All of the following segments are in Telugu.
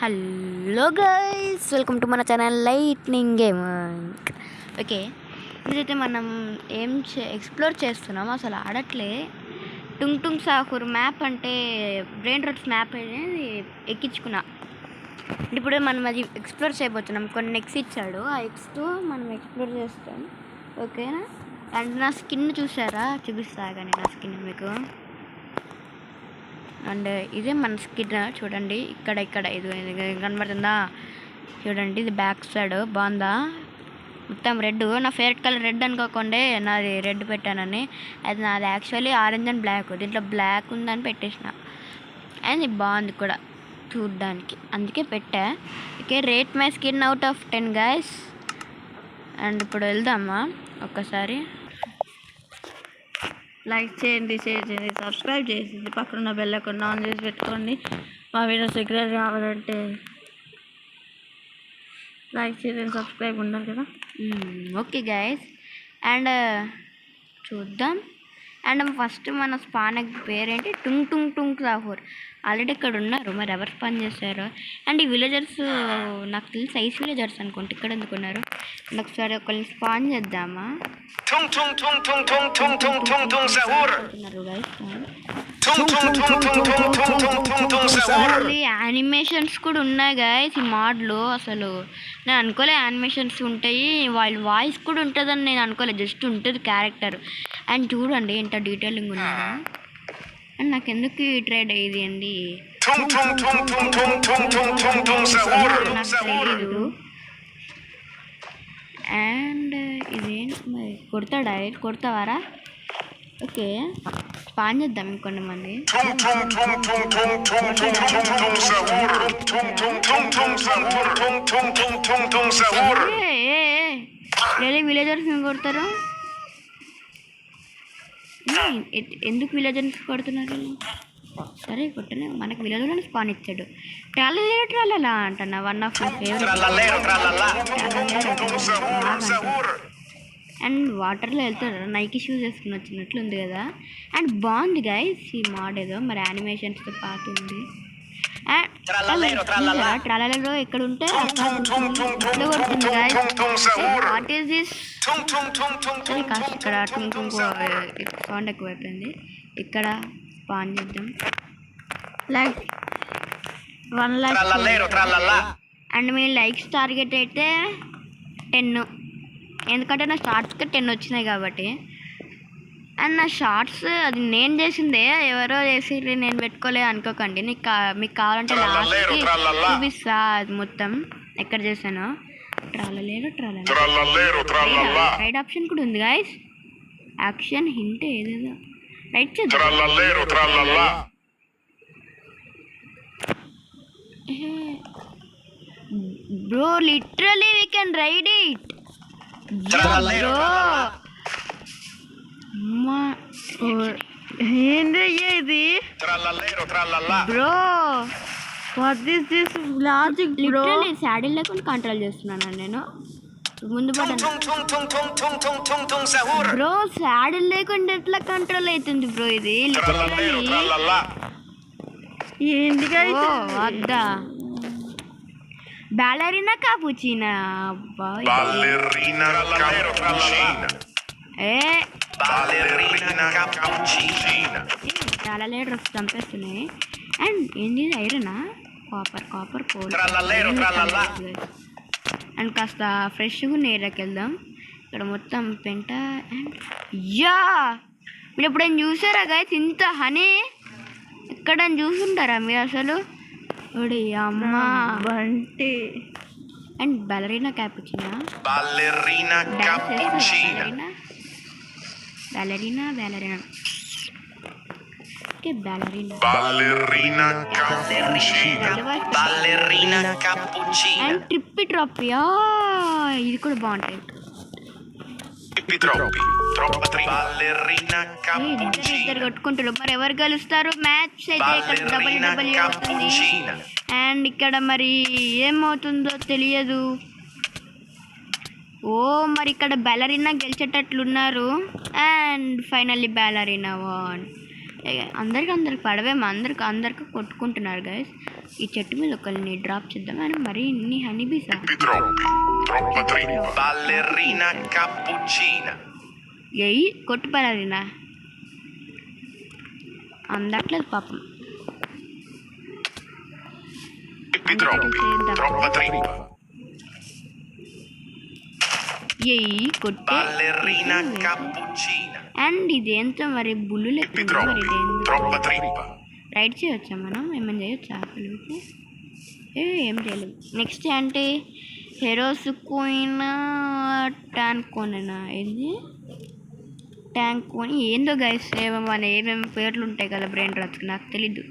హలో గైస్, వెల్కమ్ టు మన ఛానల్ లైట్నింగ్ గేమింగ్. ఓకే, ఇదైతే మనం ఎక్స్ప్లోర్ చేస్తున్నాం. అసలు ఆడట్లే. టుంగ్ టుంగ్ సాహూర్ మ్యాప్ అంటే బ్రెయిన్ రట్స్ మ్యాప్ అనేది ఎక్కించుకున్నా. ఇప్పుడు మనం అది ఎక్స్ప్లోర్ చేయబోతున్నాం. కొన్ని ఎక్స్ ఇచ్చాడు, ఆ ఎక్స్తో మనం ఎక్స్ప్లోర్ చేస్తాం. ఓకేనా? అండ్ నా స్కిన్ చూసారా? చూపిస్తా కానీ నా స్కిన్ మీకు. అండ్ ఇదే మన స్కిన్ చూడండి. ఇక్కడ ఇది కనబడుతుందా? చూడండి, ఇది బ్యాక్ సైడ్ బాగుందా? మొత్తం రెడ్. నా ఫేవరెట్ కలర్ రెడ్ అనుకోకండి, నాది రెడ్ పెట్టానని. అది నాది యాక్చువల్లీ ఆరెంజ్ అండ్ బ్లాక్. దీంట్లో బ్లాక్ ఉందని పెట్టేసిన. అండ్ ఇది బాగుంది కూడా చూడ్డానికి, అందుకే పెట్టా. Okay, rate my skin out of 10 guys. And ఇప్పుడు వెళ్దామా ఒక్కసారి. లైక్ చేయండి, షేర్ చేయండి, సబ్స్క్రైబ్ చేసింది, పక్కన బెల్ ఐకాన్ ఆన్ చేసి పెట్టుకోండి. మా వీడియోస్ రెగ్యులర్ కావాలంటే లైక్ చేయండి, సబ్స్క్రైబ్ ఉండాలి కదా. ఓకే గైస్, అండ్ చూద్దాం. అండ్ ఫస్ట్ మన స్పాన్ పేరేంటి? టుంగ్ టుంగ్ టుంగ్ సాహూర్. ఆల్రెడీ ఇక్కడ ఉన్నారు, మరి ఎవరు స్పాన్ చేశారు? అండ్ ఈ విలేజర్స్ నాకు తెలిసి ఐస్ విలేజర్స్ అనుకుంటే ఇక్కడ ఎందుకున్నారు. అండ్ ఒకసారి ఒకరిని స్పాన్ చేద్దామా? యానిమేషన్స్ కూడా ఉన్నాయి గైస్ ఈ మోడ్లో. అసలు నేను అనుకోలే యానిమేషన్స్ ఉంటాయి, వాళ్ళ వాయిస్ కూడా ఉంటుందని నేను అనుకోలేదు. జస్ట్ ఉంటుంది క్యారెక్టర్. అండ్ చూడండి ఎంత డీటెయిలింగ్ ఉన్నారో. అండ్ నాకు ఎందుకు ఈ ట్రేడ్ అయ్యేది అండి తెలీదు. అండ్ ఇదేంటి మరి? కొడతావారా? ఓకే, స్పాన్ చేద్దాం ఇంకొన్ని మంది. విలేజర్స్ కొడతారు ఎందుకు? విలేజర్స్ కొడుతున్నారు. సరే కొట్టనే, మనకు విలేజ్లోనే స్పాన్ ఇచ్చాడు. ట్రాలలా అంటున్నా, one of my favourite. And వాటర్లో వెళ్తారు, నైకి షూస్ వేసుకుని వచ్చినట్లు ఉంది కదా. అండ్ బాగుంది గైస్ ఈ మోడ్. ఏదో మరి యానిమేషన్స్తో పాటు ఉంది. ట్రాలలో ఎక్కడ ఉంటే కొడుతుంది guys. What is this? Cost ఇక్కడ టుంగ్ టుంగ్ సౌండ్ ఎక్కువైపోయింది. ఇక్కడ స్పాన్ చేద్దాం. Like 1 like. And me likes target అయితే 10, ఎందుకంటే నా షార్ట్స్కి 10 వచ్చినాయి కాబట్టి. అండ్ నా షార్ట్స్ అది నేను చేసిందే, ఎవరో చేసి నేను పెట్టుకోలే అనుకోకండి. మీకు కావాలంటే లాస్ట్కి చూపిస్తా అది మొత్తం ఎక్కడ చేశానో. రైట్ ఆప్షన్ కూడా ఉంది గైస్. యాక్షన్ హింట్ ఏదేదో రైట్ చేద్దాం. Bro literally we can ride it bro. ఏంటయ్యా ఇది bro? What this logic bro? Literally saddle లేకుండా కంట్రోల్ చేస్తున్నాను నేను. ముందు బ్రో సాడిల్ లేకుండా ఎట్లా కంట్రోల్ అవుతుంది బ్రో ఇది? ఏంటిగా వద్దా? బాలరీనా కాపుచీనా? చాలా లేటర్ చంపేస్తున్నాయి. అండ్ ఏంది? ఐరనా? Copper coal. అండ్ కాస్త ఫ్రెష్గా నేరకి వెళ్దాం. ఇక్కడ మొత్తం పెంట. అండ్ మీరు ఎప్పుడైనా చూసారా గైస్ ఇంత హనీ? ఎక్కడైనా చూసుంటారా మీరు అసలు? అమ్మ బంటి. And Ballerina Cappuccina. Ballerina okay, and Trippi Troppi. ఇది కూడా బాగుంటాయి. ఇద్దరు కొట్టుకుంటారు, మరి ఎవరు గెలుస్తారు? మ్యాచ్ అయితే ఇక్కడ డబల్ అవుతుంది. అండ్ ఇక్కడ మరి ఏమవుతుందో తెలియదు. మరి ఇక్కడ బాలరీనా గెలిచేటట్లున్నారు. And finally Ballerina won. అందరికి పడవేమో అందరికి కొట్టుకుంటున్నారు గైస్. ఈ చెట్టు మీద ఒకరిని డ్రాప్ చేద్దాం అని మరి ఇన్ని హనీబీసా. Ballerina cappuccina. ఎయ్యి కొట్టు బాలరీనా. అందట్లేదు పాపం. ఎయ్యి కొట్టే. Ballerina cappuccina. అండ్ ఇదేంతో మరి బుల్లు లెక్క మరి రైడ్ చేయొచ్చా మనం? ఏమైనా చేయొచ్చా పిల్లలకి? ఏం చేయలేము. నెక్స్ట్ అంటే హెరోస్ కోయిన్ ట్యాంక్ కోనేనా? ఏంది ట్యాంక్ కోని ఏందో గైస్, ఏమేమి పేర్లు ఉంటాయి కదా బ్రెయిన్ రాత్రికి, నాకు తెలీదు.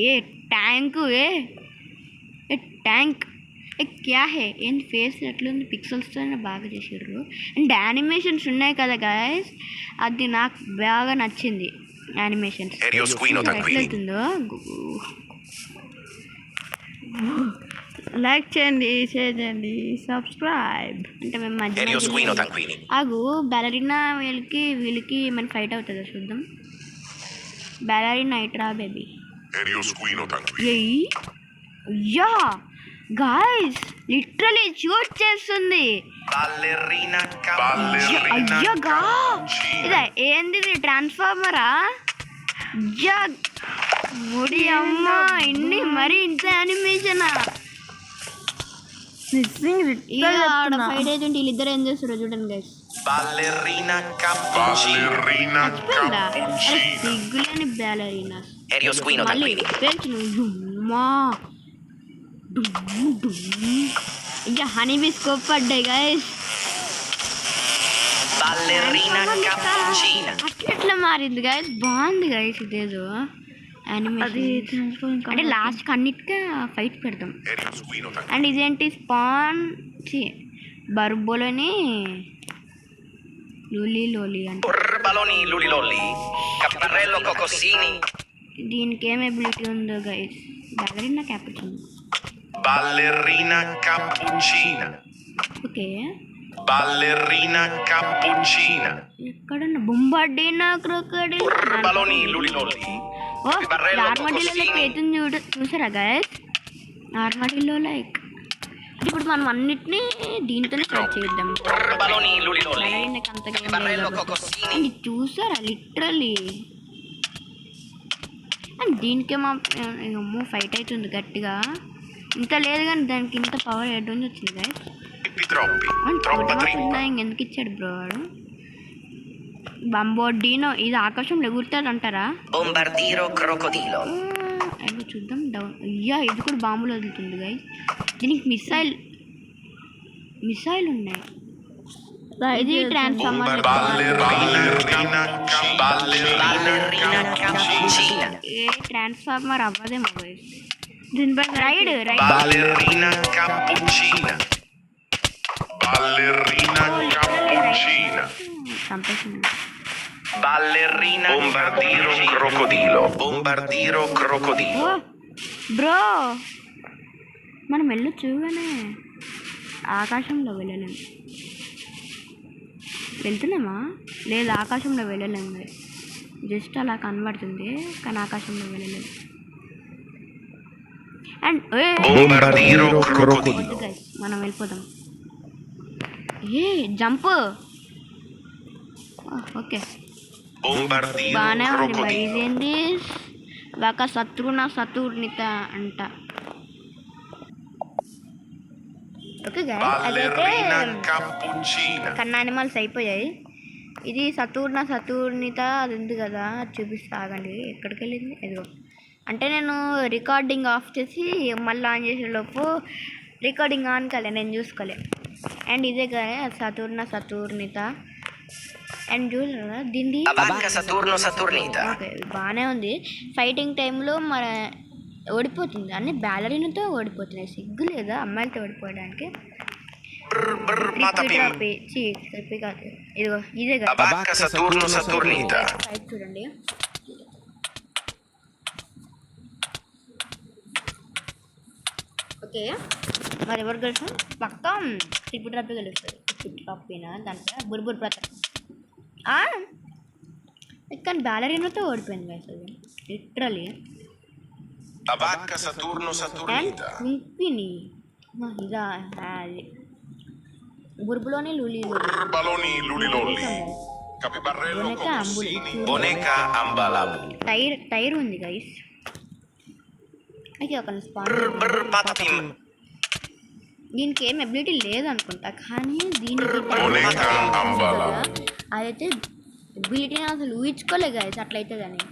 ఏ ట్యాంకు ఏ ట్యాంక్ క్యా హే ఏంటి? ఫేస్ ఎట్లుంది? పిక్సెల్స్తో బాగా చేసారు. అండ్ యానిమేషన్స్ ఉన్నాయి కదా గైస్, అది నాకు బాగా నచ్చింది. యానిమేషన్స్ ఎట్లవుతుందో. లైక్ చేయండి, షేర్ చేయండి, సబ్స్క్రైబ్. అంటే మేము మధ్య ఆగు. బ్యాలరీనా వీళ్ళకి మన ఫైట్ అవుతుందా చూద్దాం. బ్యాలరీనా ఇట్రా బేబీ. అయ్యా గాయ్స్ లిటరలీ షూట్ చేస్తుంది. అయ్యగా ఇదా ఏంది? ట్రాన్స్ఫార్మరా? ముడి అమ్మ ఇన్ని మరి ఇంత యానిమేషనా? ఫైట్ ఏజెంట్ వీళ్ళిద్దరు ఏం చేస్తారో చూడండి గైస్. సిగ్గులేని బ్యాలరీనా మళ్ళీ ఇంకా హనీబీ స్కోప్ పడ్డాయి గైస్. అట్లా మారింది గైస్, బాగుంది గైస్. ఇదేదో యానిమేషన్ అంటే లాస్ట్కి అన్నిటికీ ఫైట్ పెడతాం. అండ్ ఇదేంటి స్పాన్ బర్బోలోని లూలి అంటే దీనికి ఏం ఎబిలిటీ ఉందో గైస్. బ్యాలరీనా క్యాపుచినో. ఓకే ఎక్కడన్నా బొంబార్డినా క్రొకడైల్ ఆర్మడిల్లో చూసారా గైస్? ఆర్మడిల్లో లైక్ ఇప్పుడు మనం అన్నిటినీ దీంతోనే స్టార్ట్ చేద్దాం. అండ్ చూసారా లిటరలీ. అండ్ దీనికేమో ఏమో ఫైట్ అవుతుంది గట్టిగా. ఇంత లేదు కానీ దానికి ఇంత పవర్ ఎడ్ నుంచి వచ్చింది గైస్. ఇంకెందుకు ఇచ్చాడు బ్రో వాడు? బంబోర్డినో ఇది ఆకాశంలో ఎగురుతుంది అంటారా? చూద్దాం. డౌన్ అయ్యా ఇది కూడా బాంబులు వదులుతుంది గైస్. దీనికి మిసైల్ ఉన్నాయి. ఇది ట్రాన్స్ఫార్మర్. ఏ ట్రాన్స్ఫార్మర్ అవ్వదేమో గైస్. దీనిపై రైడ్ బ్రో మనం వెళ్ళొచ్చు కానీ ఆకాశంలో వెళ్ళలేము. వెళ్తున్నామా? లేదు ఆకాశంలో వెళ్ళలేము. జస్ట్ అలా కనబడుతుంది కానీ ఆకాశంలో వెళ్ళలేము. అండ్ మనం వెళ్ళిపోదాం. జంప్ ఓకే బాగానే ఉంది. మరి ఇదేంటి? ఒక సతుర్నిత అంట. ఓకే గైస్ అదైతే కన్నా యానిమల్స్ అయిపోయాయి. ఇది సతుర్నిత అది ఉంది కదా, చూపిస్తా ఆగండి. ఎక్కడికి వెళ్ళింది? ఎదుగో. అంటే నేను రికార్డింగ్ ఆఫ్ చేసి మళ్ళీ ఆన్ చేసేలోపు రికార్డింగ్ ఆన్ కాలే, నేను చూసుకోలే. అండ్ ఇదే కదా సతుర్నిత. అండ్ చూసారా దీన్ని? ఓకే బాగానే ఉంది. ఫైటింగ్ టైంలో మన ఓడిపోతుంది అన్ని బ్యాలరీనాతో ఓడిపోతున్నాయి. సిగ్గు లేదా అమ్మాయిలతో ఓడిపోవడానికి? ఇదిగో ఇదే కదా చూడండి. ఓకే మరి ఎవరు గెలుస్తాం? పక్కా ట్రిపుల్ ట్రాపీ గెలుస్తుంది. ట్రిపుల్ ట్రాపీనా దాంట్లో బుర్బుర్ ప్రతాప్. కానీ బ్యాలరీనాతో ఓడిపోయింది అసలు literally. Tabacca Saturno and Saturnita. కుంపిని ఇదా అది బుర్బులోని లూలి Baloni Lulilolli. Capibarello Boneca Cocossini. Ambulu. Boneca Ambalabu. Tier ఉంది గైస్. అయితే ఒక స్పాన్ Brr Patatim. దీనికి ఏం ఎబిలిటీ లేదనుకుంటా కానీ దీనికి Boneca Ambala. అదైతే ఎబిలిటీని అసలు ఊహించుకోలే గైస్ అట్లయితుందని.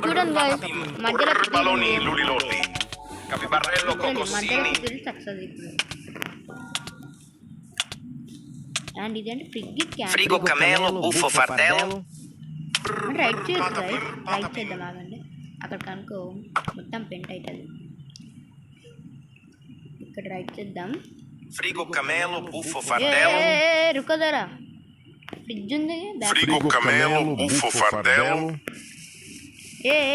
చూడండి గైస్ మధ్యలో Baloni Lulilolli. Capibarello మధ్యలో Cocossini. సక్సెస్ ఇప్పుడు. అండ్ ఇదేంటి ఫ్రిగ్గి క్యాన్ Frigo Camelo Buffo Fardello. Ride చేయొచ్చు గైస్. రైట్ చేద్దాం ఆగండి. అక్కడ కనుక మొత్తం పెంట్ అవుతుంది. ఇక్కడ రైట్ చేద్దాం. Frigo Camelo Buffo Fardello. రుకోదరా ఫ్రిడ్జ్ ఉంది. Frigo Camelo Buffo Fardello.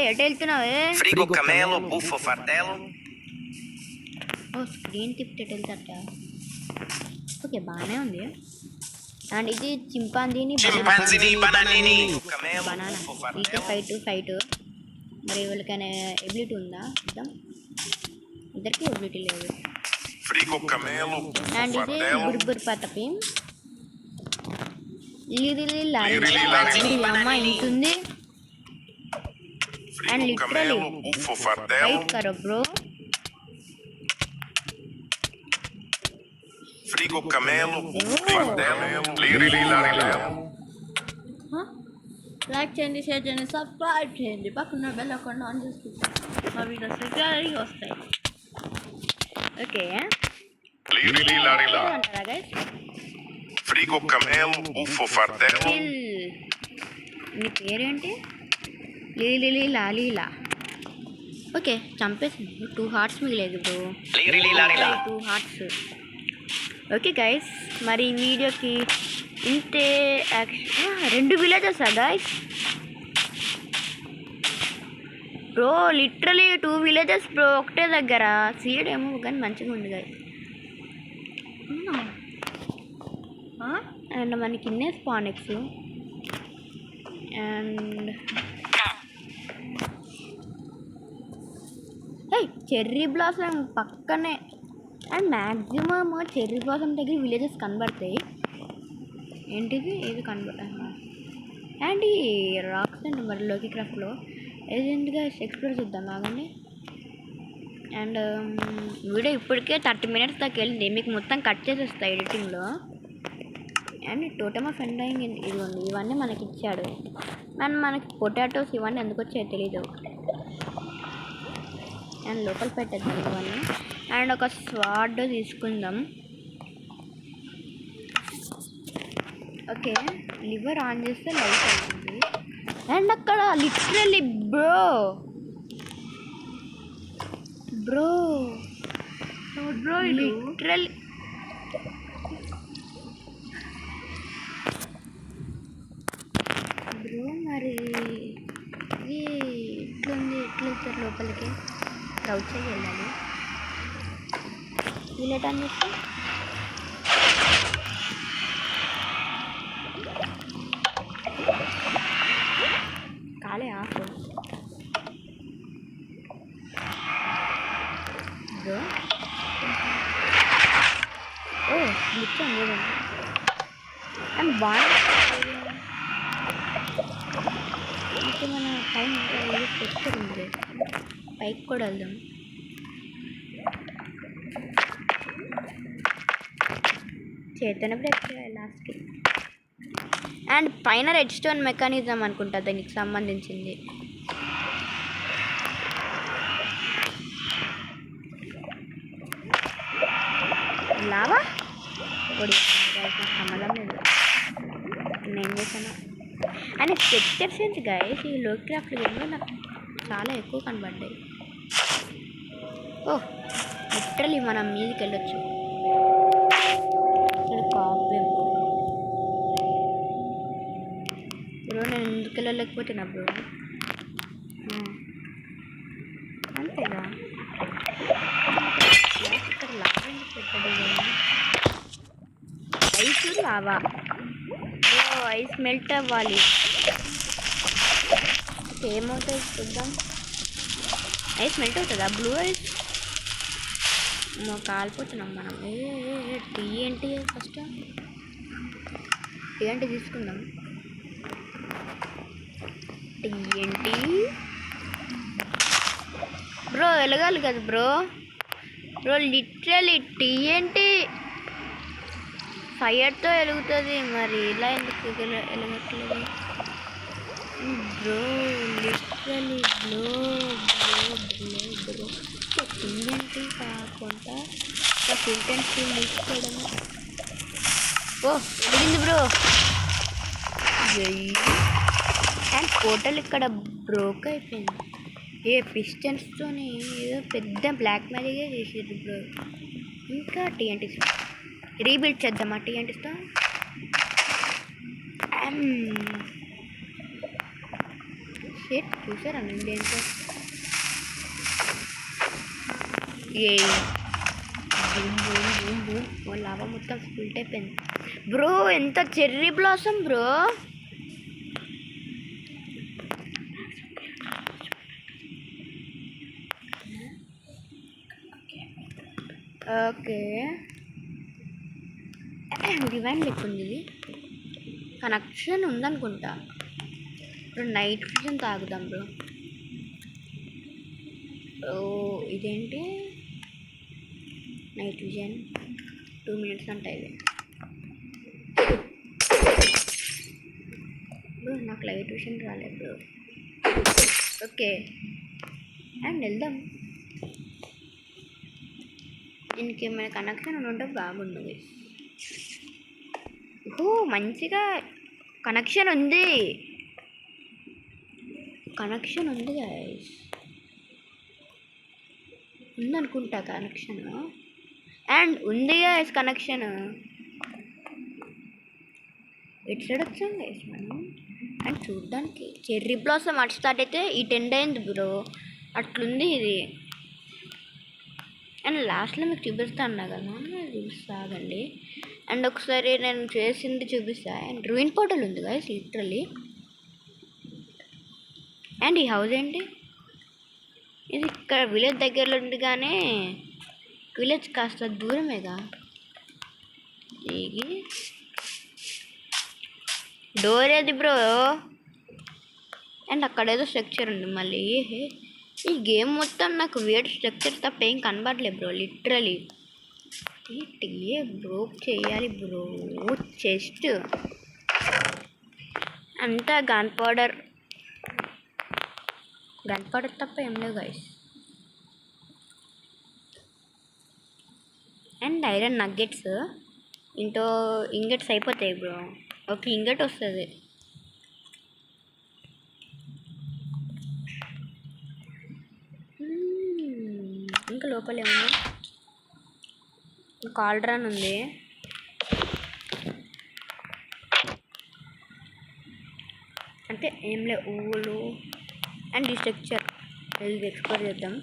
ఎటు వెళ్తున్నావు? Frigo Camelo Buffo Fardello. ఓ స్క్రీన్ తిప్పితే ఎటు వెళ్తాట. ఓకే బాగానే ఉంది. అండ్ ఇది చింపాంజీని Chimpanzini Bananini. Camelo banana Buffo ఇది Fardello. ఫైట్ మరి వీళ్ళకైనా ఎబిలిటీ ఉందా చూద్దాం. ఇద్దరికి ఎబిలిటీ లేదు. Frigo Camelo Buffo అండ్ ఇది Fardello. బుర్బుర్ పతపి ఇది అమ్మ ఇంటుంది. And Frigo literally Camelo Buffo Fardello. Ride కరో bro. Frigo Camelo Buffo Fardello. Liri Larila. Like చేయండి, షేర్ చేయండి, సబ్స్క్రైబ్ చేయండి, పక్కన బెల్ అకౌంట్ ఆన్ చేసుకుంటాం మా వీడియోస్ రెగ్యులర్గా వస్తాయి. Okay Liri Larila. అంటారా guys? Frigo Camelo Buffo Fardello. నీ పేరేంటి? లీలి లాలీలా. ఓకే చంపేసింది. 2 హార్ట్స్ మిగిలేదు bro. Liri Larila. 2 hearts. Okay guys మరి ఈ వీడియోకి ఇంతే. 2 villages guys bro. Literally 2 villages bro ఒకటే దగ్గర. సీడ్ ఏమో కానీ మంచిగా ఉంది గైస్. అండ్ మనకి ఇన్నే స్పానిక్స్ అండ్ చెర్రీ బ్లాసమ్ పక్కనే. అండ్ మ్యాక్సిమమ్ చెర్రీ బ్లాసమ్ దగ్గర విలేజెస్ కనబడతాయి. ఏంటిది ఏది కనబడతా. అండ్ ఈ రాక్స్ అండ్ మరి లోకి క్రాఫ్ట్లో ఏదైందిగా ఎక్స్ప్లోర్ చేద్దాం ఆగండి. అండ్ వీడియో ఇప్పటికే 30 minutes దాకా వెళ్ళింది. మీకు మొత్తం కట్ చేసేస్తాయి ఎడిటింగ్లో. అండ్ టోటమ్ ఆఫ్ ఎండాయింగ్ ఇదిగోండి ఇవన్నీ మనకి ఇచ్చాడు. అండ్ మనకి పొటాటోస్ ఇవన్నీ ఎందుకు వచ్చాయో తెలీదు. అండ్ లోపల పెట్టేద్దాం ఇవన్నీ. అండ్ ఒక స్వాడ్ తీసుకుందాం. ఓకే లివర్ ఆన్ చేస్తే లైట్ అవుతుంది. అండ్ అక్కడ లిటరల్లీ బ్రో లిటరల్లీ బ్రో మరి ఇది ఇట్లుంది. ఇట్లా ఇస్తారు లోపలికి క్రౌచ్ అయ్యి వెళ్ళాలి. వీలేట్ అని చెప్పి కాలే ఆఫ్ బ్రో. ఓ గ్లిచ్ అండి. అండ్ బాగా ఇంకా మన పైన టెక్స్చర్ ఉంది. పైకి కూడా వెళ్దాం. చేతనే బ్రేక్ లాస్ట్కి. అండ్ పైన రెడ్ స్టోన్ మెకానిజం అనుకుంటా దానికి సంబంధించింది. లావా సంబంధం లేదు. నేను చేశాను. అండ్ టెక్స్చర్స్ ఏంటి గైస్ ఈ లో క్రాఫ్ట్ గేమ్లో నాకు చాలా ఎక్కువ కనబడ్డాయి. ఓ లిటరల్లీ మనం మీదకి వెళ్ళొచ్చు. ఇక్కడ కాబ్లెమ్ బ్రో. నేను ఎందుకు వెళ్ళలేకపోతున్నా బ్రో. అంతేగా ఇక్కడ లావా పెట్టదు. Ice lava. ఐస్ మెల్ట్ అవ్వాలి. ఏమవుతుంది చూద్దాం. ఐస్ మెల్ట్ అవుతుందా? బ్లూ ఐస్ కాలిపోతున్నాం మనం. టీ ఏంటి ఫస్ట్? టీ అంటే తీసుకుందాం. టీ ఏంటి బ్రో? వెలగాలి కదా బ్రో. లిటరలీ టీ ఏంటి ఫైర్తో వెలుగుతుంది, మరి ఇలా ఎందుకు వెలగట్లేదు బ్రో? లిటరలీ బ్రో టీ ఏంటి కాకుండా ఫిల్టెన్స్ తీసుకోవడము. ఓ వెలిగింది బ్రో. అండ్ పోర్టల్ ఇక్కడ బ్రోక్ అయిపోయింది. పిస్టన్స్తోని ఏదో పెద్ద బ్లాక్ మ్యాజిగే చేసేది బ్రో. ఇంకా టీఎన్టీ రీబిల్డ్ చేద్దామా టీఎన్టీస్తో? షేట్ చూసారా అండి ఏంటో? లావా మొత్తం స్పిల్ట్ అయిపోయింది బ్రో. ఎంత cherry blossom bro. Okay divine లేకుంది. ఇది కనెక్షన్ ఉందనుకుంటా. ఇప్పుడు నైట్ విజన్ తాగుదాం బ్రో. ఇదేంటి నైట్ విజన్ 2 minutes అంట ఇది బ్రో. నాకు లైట్ విజన్ రాలేదు బ్రో. ఓకే అండ్ వెళ్దాం. దీనికి ఏమైనా కనెక్షన్ ఉంటే బాగుంది. మంచిగా కనెక్షన్ ఉంది గైస్. ఉందనుకుంటా కనెక్షన్. అండ్ ఉంది గైస్ కనెక్షన్. ఎటు సైడ్ వచ్చాం గైస్ మనం? అండ్ చూడ్డానికి చెర్రీ బ్లాసమ్ అటు స్టార్ట్ అయితే ఈ 10 అయింది బ్రో. అట్లుంది ఇది. అండ్ లాస్ట్లో మీకు చూపిస్తా అన్నా కదా, చూపిస్తాగండి. అండ్ ఒకసారి నేను చేసింది చూపిస్తా. అండ్ రూయిన్ పోర్టల్ ఉంది గైస్ లిటరలీ. అండ్ ఈ హౌస్ ఏంటి? ఇది ఇక్కడ విలేజ్ దగ్గరలో ఉంది, కానీ విలేజ్ కాస్త దూరమేగా. ఇది డోర్ ఏది బ్రో? అండ్ అక్కడ ఏదో స్ట్రక్చర్ ఉంది మళ్ళీ. ఈ గేమ్ మొత్తం నాకు వేడ్ స్ట్రక్చర్ తప్ప ఏం కనబడలేదు బ్రో. లిటరలీ టీఏ బ్రోక్ చేయాలి బ్రో. చెస్ట్ అంతా గన్ పౌడర్ తప్ప ఏం లేవు గైస్. అండ్ ఐరన్ నగ్గెట్స్ ఇంగెట్స్ అయిపోతాయి బ్రో. ఓకే ఇంగెట్ వస్తుంది. ఇంకా లోపల ఏమన్నా కాల్డ్రాన్ ఉంది. అంటే ఏం లే ఊళ్ళు. అండ్ ఈ స్ట్రక్చర్ ఇది ఎక్స్ప్లోర్ చేద్దాం.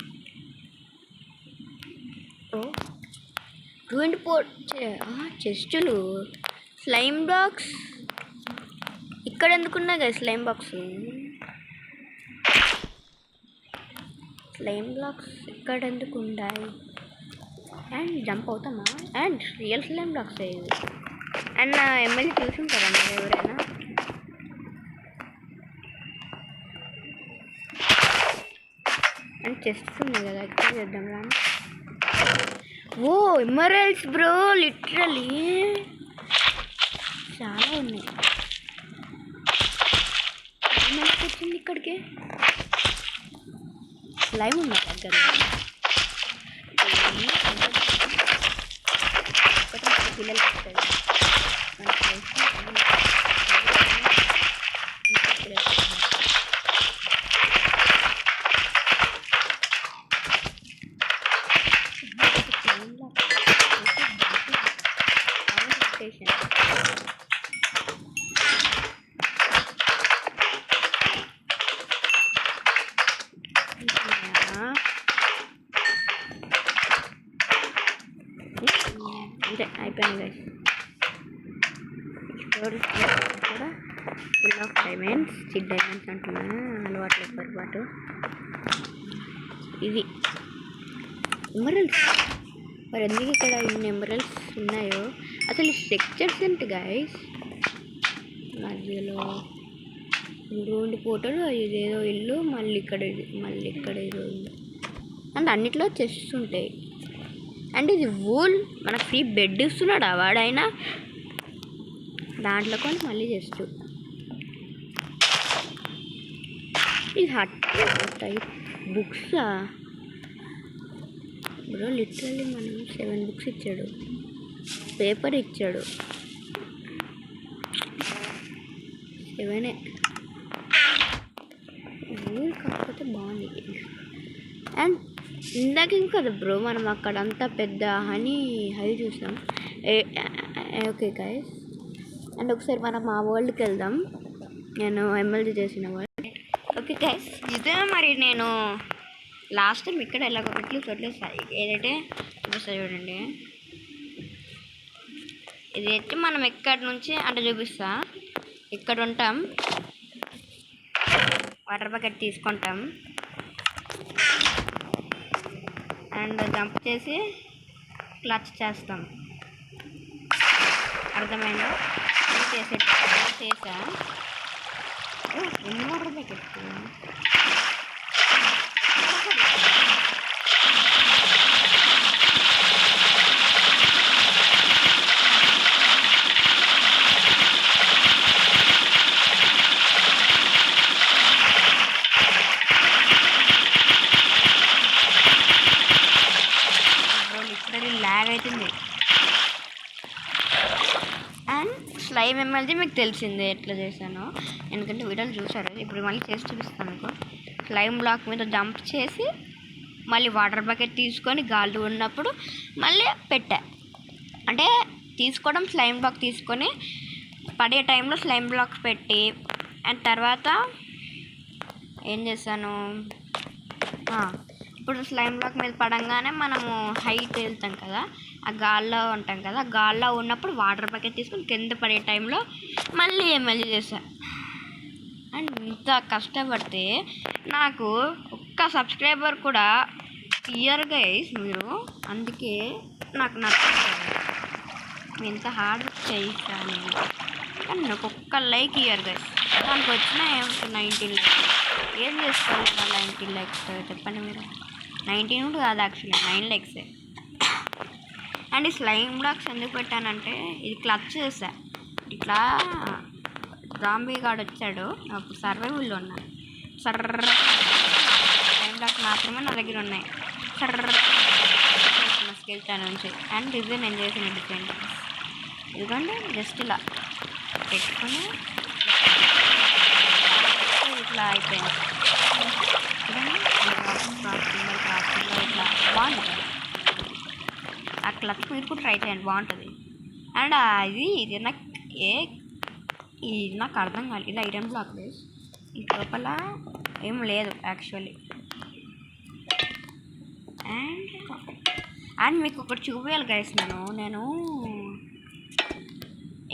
రూయిన్డ్ పోర్ట్ చెస్టులు, స్లైమ్ బాక్స్ ఇక్కడ ఎందుకున్నా కదా? స్లైమ్ బాక్స్ ఇక్కడ ఎందుకు ఉన్నాయి? అండ్ జంప్ అవుతామా? అండ్ రియల్ స్లైమ్ బ్లాక్స్ ఇది. అండ్ నా ఎమ్మెల్యే చూసుంటారా మీరు ఎవరైనా? అండ్ చెస్ట్స్ ఉన్నాయి కదా, ఎక్స్ప్లోర్ చేద్దాం రా. ఓ ఎమరల్డ్స్ బ్రో. లిటరలీ చాలా ఉన్నాయి. వచ్చింది ఇక్కడికి. స్లైమ్ ఉంది దగ్గర. పిల్లలు వస్తుంది. అంతే అయిపోయింది గైస్. కూడా full of diamonds. Chit diamonds అంటున్నా, అలవాట్లు పొరపాటు. ఇది ఎమరల్డ్స్. మరి ఎందుకు ఇక్కడ ఇన్ని ఎమరల్డ్స్ ఉన్నాయో అసలు స్ట్రక్చర్స్ ఏంటి గైస్? మధ్యలో రెండు ఫోటోలు, ఇదేదో ఇల్లు, మళ్ళీ ఇక్కడ ఏదో ఇల్లు అండ్ అన్నిట్లో చెస్ట్స్ ఉంటాయి. అండ్ ఇది వూల్ మనకు ఫ్రీ బెడ్ ఇస్తున్నాడు వాడైనా దాంట్లో కొని మళ్ళీ చెస్ట్. ఇది హట్ టైప్ బుక్సా బ్రో? లిటరల్లీ మనం 7 బుక్స్ ఇచ్చాడు, పేపర్ ఇచ్చాడు, 7 ఊరు కాకపోతే బాగుంది. అండ్ ఇందాక కదా బ్రో మనం అక్కడ అంతా పెద్ద హై చూసాం. ఓకే గైస్, అండ్ ఒకసారి మనం ఆ వరల్డ్కి వెళ్దాం, నేను ఎమ్మెల్యే చేసిన వరల్డ్. ఓకే గైస్, ఇదే మరి నేను లాస్ట్ టైం ఇక్కడ ఎలాగో పెట్టలేదు ఏదైతే చూపిస్తా చూడండి. ఇది అయితే మనం ఎక్కడి నుంచి అంటే చూపిస్తా. ఇక్కడ ఉంటాం, వాటర్ బకెట్ తీసుకుంటాం అండ్ జంప్ చేసి క్లచ్ చేస్తాం. అర్థమైందా? చేసా ఎన్ని వాటర్ బకెట్ ల్యాగ్ అవుతుంది. అండ్ స్లైమ్ ఎమ్మెల్యే మీకు తెలిసిందే ఎట్లా చేశానో, ఎందుకంటే వీడియోలు చూసారు. ఇప్పుడు మళ్ళీ చేసి చూపిస్తాను మీకు. స్లైమ్ బ్లాక్ మీద జంప్ చేసి మళ్ళీ వాటర్ బకెట్ తీసుకొని గాలి ఉన్నప్పుడు మళ్ళీ పెట్టా. అంటే తీసుకోవడం స్లైమ్ బ్లాక్ తీసుకొని పడే టైంలో స్లైమ్ బ్లాక్ పెట్టి అండ్ తర్వాత ఏం చేశాను, ఇప్పుడు స్లైమ్ బ్లాక్ మీద పడంగానే మనము హైట్ వెళ్తాం కదా, ఆ గాల్లో ఉంటాం కదా, ఆ గాల్లో ఉన్నప్పుడు వాటర్ బకెట్ తీసుకొని కింద పడే టైంలో మళ్ళీ ఎమ్మెల్యే చేశాను. అండ్ ఇంత కష్టపడితే నాకు ఒక్క సబ్స్క్రైబర్ కూడా ఇయర్ గైస్ మీరు, అందుకే నాకు నచ్చలేదు. ఇంత హార్డ్ చేయిస్తాను కానీ నాకు ఒక్క లైక్ ఇయర్ గైస్. దానికి వచ్చిన 19 లైక్స్. ఏం చేసుకోవాలి 19 లైక్స్ చెప్పండి మీరు? 19 కాదు యాక్చువల్లీ 9 లైక్సే. అండ్ ఈ స్లైమ్ బ్లాక్స్ ఎందుకు పెట్టానంటే ఇది క్లచ్ చేసా. ఇట్లా జాంబీ గాడు వచ్చాడు, అప్పుడు సర్వైవల్లో ఉన్నా. స్లైమ్ బ్లాక్స్ మాత్రమే నా దగ్గర ఉన్నాయి. స్కెల్టన్ నుంచి. అండ్ ఇదే నేను చేసిన డిఫరెంట్. ఎందుకంటే జస్ట్ ఇలా పెట్టుకొని ఇట్లా అయిపోయింది. ఇట్లా బాగుంటుంది. ఆ క్లచ్ మీరు కూడా ట్రై చేయండి, బాగుంటుంది. అండ్ ఇది నాకు అర్థం కాదు. ఇది ఐరన్ బ్లాక్ బేస్, ఈ లోపల ఏం లేదు యాక్చువల్లీ. అండ్ మీకు ఒకటి చూపించాలి గైస్. నేను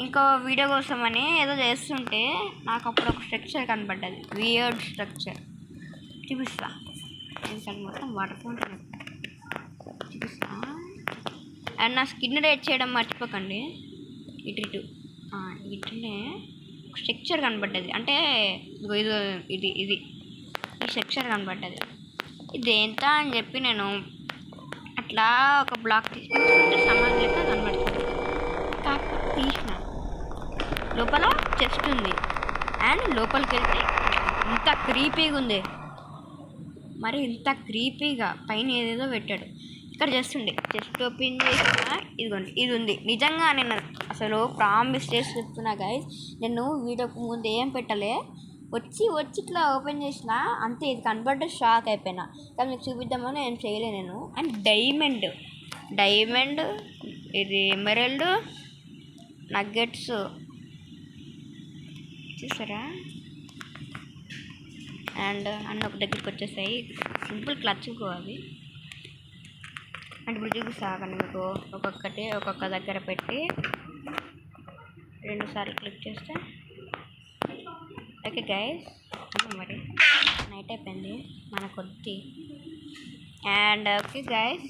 ఇంకో వీడియో కోసమని ఏదో చేస్తుంటే నాకు అప్పుడు ఒక స్ట్రక్చర్ కనపడ్డది, వియర్డ్ స్ట్రక్చర్. చూపిస్తా, ఎందుకంటే మొత్తం వాటర్ ఫౌంటైన్ చూపిస్తా. అండ్ నా స్కిన్ రేట్ చేయడం మర్చిపోకండి. ఇటునే స్ట్రక్చర్ కనపడ్డది, అంటే ఇది ఈ స్ట్రక్చర్ కనపడ్డది. ఇది ఎంత అని చెప్పి నేను అట్లా ఒక బ్లాక్ తీసుకుంటే సమాధి లెక్క కనబడుతుంది. కాకపోతే తీసిన లోపల చెస్ట్ ఉంది. అండ్ లోపలికి వెళ్తే ఇంత క్రీపీగా ఉంది, మరి ఇంత క్రీపీగా పైన ఏదేదో పెట్టాడు. ఇక్కడ చేస్తుండే చెస్ట్ ఓపెన్ చేసిన ఇదిగోండి, ఇది ఉంది. నిజంగా నేను అసలు ప్రామిస్ చేసి చెప్తున్నా గైస్, నేను వీడియోకి ముందు ఏం పెట్టలే, వచ్చి ఇట్లా ఓపెన్ చేసిన అంతే. ఇది కనబడ్డ షాక్ అయిపోయినా, కానీ మీకు చూపిద్దామని ఏం చేయలే నేను. అండ్ డైమండ్ ఇది ఎమరల్డ్ నగ్గెట్స్ చూసారా. అండ్ ఒక దగ్గరికి వచ్చేసాయి, సింపుల్ క్లచ్కో అవి. అంటే ఇప్పుడు చూపిస్తాను మీకు, ఒక్కొక్క దగ్గర పెట్టి 2 సార్లు క్లిక్ చేస్తే ఓకే గైస్ మరి నైట్ అయిపోయింది మన కొద్ది and okay guys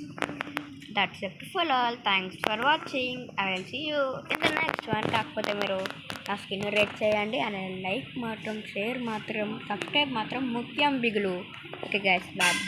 that's it for all thanks for watching I will see you in the next one. కాకపోతే మీరు నా స్కిన్ రేట్ చేయండి అండ్ లైక్ మాత్రం షేర్ మాత్రం సబ్స్క్రైబ్ మాత్రం ముఖ్యం బిగులు. Okay guys bye.